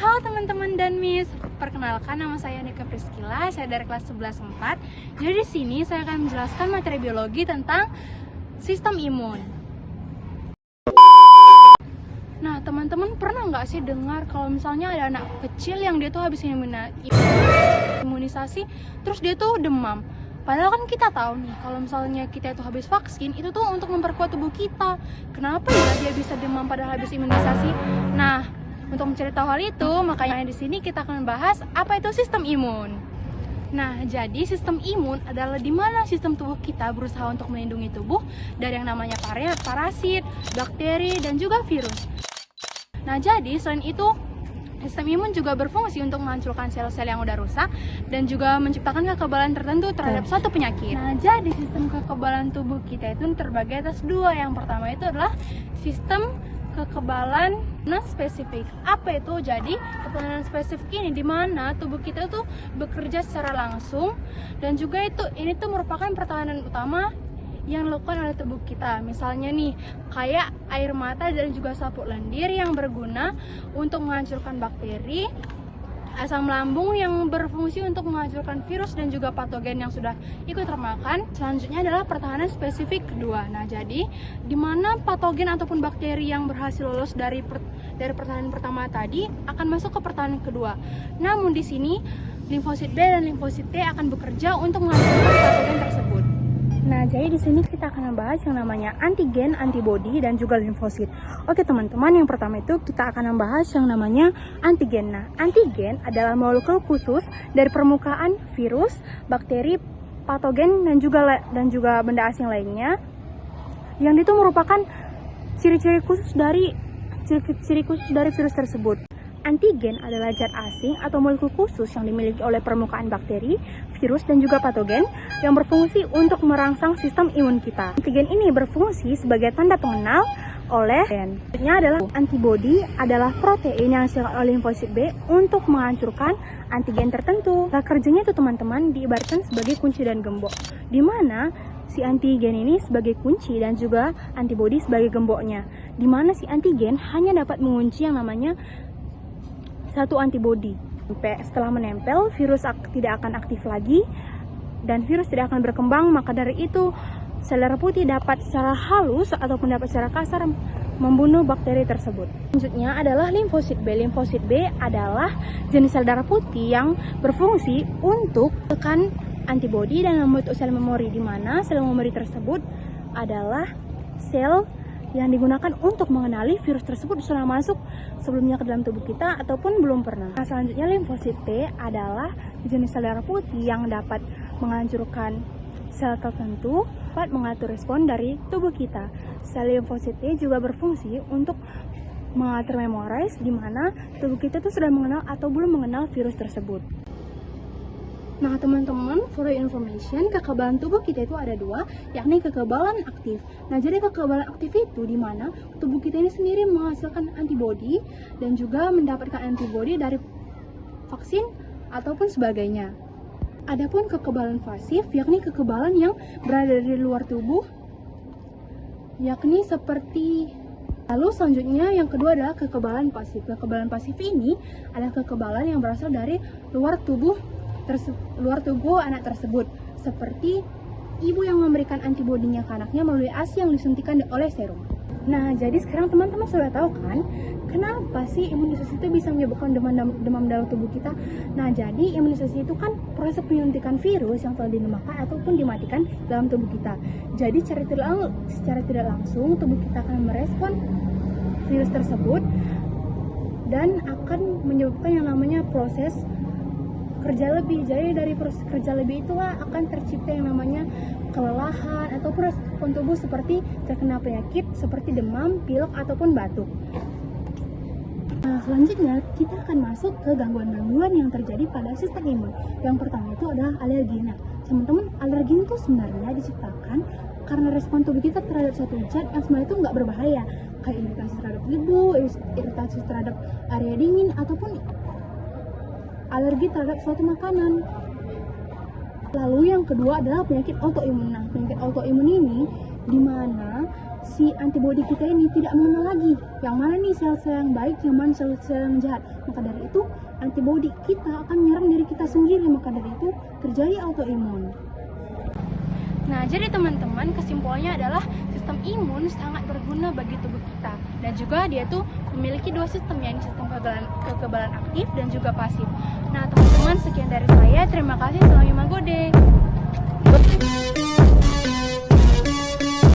Halo teman-teman dan Miss, perkenalkan nama saya Nika Priskila, saya dari kelas 11-4. Jadi di sini saya akan menjelaskan materi biologi tentang sistem imun. Nah, teman-teman pernah nggak sih dengar kalau misalnya ada anak kecil yang dia tuh habis imunisasi, terus dia tuh demam? Padahal kan kita tahu nih, kalau misalnya kita itu habis vaksin, itu tuh untuk memperkuat tubuh kita. Kenapa ya dia bisa demam padahal habis imunisasi? Nah, untuk mencari tahu hal itu, makanya di sini kita akan membahas apa itu sistem imun. Nah, jadi sistem imun adalah di mana sistem tubuh kita berusaha untuk melindungi tubuh dari yang namanya parasit, bakteri, dan juga virus. Nah, jadi selain itu, sistem imun juga berfungsi untuk menghancurkan sel-sel yang udah rusak dan juga menciptakan kekebalan tertentu terhadap suatu penyakit. Nah, jadi sistem kekebalan tubuh kita itu terbagi atas dua. Yang pertama itu adalah sistem kekebalan non spesifik. Apa itu? Jadi kekebalan spesifik ini di mana tubuh kita itu bekerja secara langsung dan juga ini tuh merupakan pertahanan utama yang dilakukan oleh tubuh kita. Misalnya nih, kayak air mata dan juga sapuk lendir yang berguna untuk menghancurkan bakteri, asam lambung yang berfungsi untuk menghancurkan virus dan juga patogen yang sudah ikut termakan. Selanjutnya adalah pertahanan spesifik kedua. Nah, jadi di mana patogen ataupun bakteri yang berhasil lolos dari pertahanan pertama tadi akan masuk ke pertahanan kedua. Namun di sini limfosit B dan limfosit T akan bekerja untuk menghancurkan patogen tersebut. Nah, jadi di sini kita akan membahas yang namanya antigen, antibodi, dan juga limfosit. Oke teman-teman, yang pertama itu kita akan membahas yang namanya antigen. Nah, antigen adalah molekul khusus dari permukaan virus, bakteri, patogen, dan juga benda asing lainnya. Yang itu merupakan ciri khusus dari virus tersebut. Antigen adalah zat asing atau molekul khusus yang dimiliki oleh permukaan bakteri, virus, dan juga patogen yang berfungsi untuk merangsang sistem imun kita. Antigen ini berfungsi sebagai tanda pengenal oleh gen. Selanjutnya adalah antibodi adalah protein yang dihasilkan oleh limfosit B untuk menghancurkan antigen tertentu. Nah, kerjanya itu teman-teman diibaratkan sebagai kunci dan gembok, di mana si antigen ini sebagai kunci dan juga antibodi sebagai gemboknya. Di mana si antigen hanya dapat mengunci yang namanya satu antibodi. Setelah menempel, virus tidak akan aktif lagi dan virus tidak akan berkembang. Maka dari itu, sel darah putih dapat secara halus ataupun dapat secara kasar membunuh bakteri tersebut. Selanjutnya adalah limfosit B. Limfosit B adalah jenis sel darah putih yang berfungsi untuk tekan antibodi dan membentuk sel memori, di mana sel memori tersebut adalah sel yang digunakan untuk mengenali virus tersebut sudah masuk sebelumnya ke dalam tubuh kita ataupun belum pernah. Nah, selanjutnya limfosit T adalah jenis sel darah putih yang dapat menghancurkan sel tertentu, dapat mengatur respon dari tubuh kita. Sel limfosit T juga berfungsi untuk mengatur memorize, di mana tubuh kita tuh sudah mengenal atau belum mengenal virus tersebut. Nah teman-teman, for your information, kekebalan tubuh kita itu ada dua, yakni kekebalan aktif. Nah, jadi kekebalan aktif itu di mana tubuh kita ini sendiri menghasilkan antibodi dan juga mendapatkan antibodi dari vaksin ataupun sebagainya. Adapun kekebalan pasif, yakni kekebalan yang berada di luar tubuh, yakni seperti. Lalu selanjutnya yang kedua adalah kekebalan pasif. Kekebalan pasif ini adalah kekebalan yang berasal dari luar tubuh anak tersebut, seperti ibu yang memberikan antibodinya ke anaknya melalui ASI yang disuntikan oleh serum. Nah, jadi sekarang teman-teman sudah tahu kan kenapa sih imunisasi itu bisa menyebabkan demam dalam tubuh kita? Nah, jadi imunisasi itu kan proses penyuntikan virus yang telah dilemahkan ataupun dimatikan dalam tubuh kita. Jadi secara tidak langsung tubuh kita akan merespon virus tersebut dan akan menyebabkan yang namanya proses kerja lebih. Jadi dari proses kerja lebih itulah akan tercipta yang namanya kelelahan ataupun respon tubuh seperti terkena penyakit seperti demam, pilek, ataupun batuk. Nah, selanjutnya kita akan masuk ke gangguan-gangguan yang terjadi pada sistem imun. Yang pertama itu adalah alergi. Nah, teman-teman, alergi itu sebenarnya diciptakan karena respon tubuh kita terhadap suatu zat yang sebenarnya itu nggak berbahaya, kayak iritasi terhadap debu, iritasi terhadap area dingin, ataupun alergi terhadap suatu makanan. Lalu yang kedua adalah penyakit autoimun. Nah, penyakit autoimun ini di mana si antibodi kita ini tidak mengenal lagi yang mana nih sel-sel yang baik, yang mana sel-sel yang jahat. Maka dari itu antibodi kita akan menyerang diri kita sendiri, maka dari itu terjadi autoimun. Nah, jadi teman-teman, kesimpulannya adalah sistem imun sangat berguna bagi tubuh kita. Dan juga dia tuh memiliki dua sistem, yaitu sistem kekebalan aktif dan juga pasif. Nah, teman-teman, sekian dari saya. Terima kasih. Selamat Magode.